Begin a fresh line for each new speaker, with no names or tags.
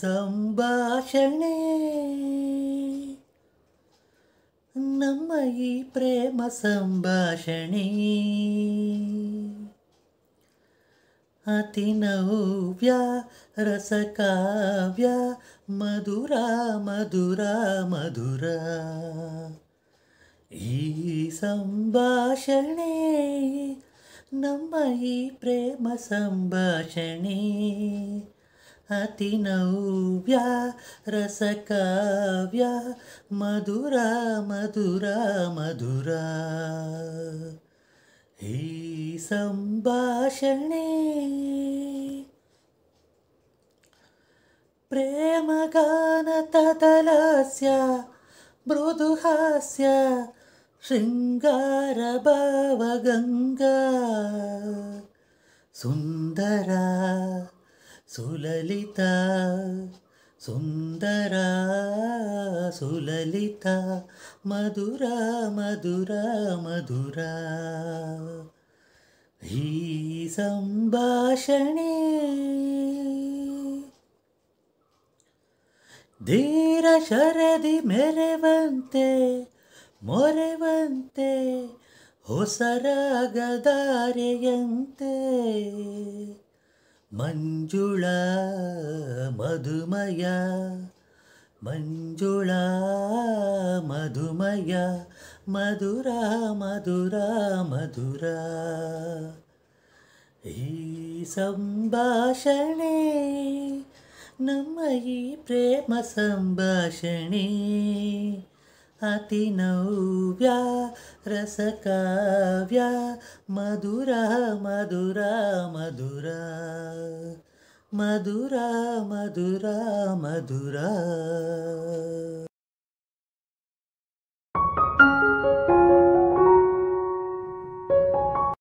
ಸಂಭಾಷಣೆ ನಮ್ಮ ಈ ಪ್ರೇಮ ಸಂಭಾಷಣೆ ಅತಿ ನವ್ಯ ರಸಕಾವ್ಯ ಮಧುರ ಮಧುರ ಮಧುರ ಈ ಸಂಭಾಷಣೆ ನಮ್ಮ ಈ ಪ್ರೇಮ ಸಂಭಾಷಣೆ ಅತಿ ನವ್ಯ ರಸಕಾವ್ಯ ಮಧುರ ಮಧುರ ಮಧುರ ಈ ಸಂಭಾಷಣೆ ಪ್ರೇಮಗಾನ ತದಲಾಸ್ಯ ಮೃದುಹಾಸ್ಯ ಶೃಂಗಾರ ಭಾವಗಂಗಾ ಸುಂದರ ಸುಲಲಿತ ಸುಂದರ ಸುಲಲಿತ ಮಧುರ ಮಧುರ ಮಧುರ ಈ ಸಂಭಾಷಣೆ ಧೀರ ಶರದಿ ಮೆರೆವಂತೆ ಮೊರೆವಂತೆ ಹೊಸರಾಗದಾರೆಯಂತೆ ಮಂಜುಳ ಮಧುಮಯ ಮಂಜುಳ ಮಧುಮಯ ಮಧುರ ಮಧುರ ಮಧುರ ಈ ಸಂಭಾಷಣೆ ನಮ್ಮ ಈ ಪ್ರೇಮ ಸಂಭಾಷಣೆ ಅತಿ ನವ್ಯ ರಸಕಾವ್ಯ ಮಧುರ ಮಧುರ ಮಧುರ ಮಧುರ ಮಧುರ ಮಧುರ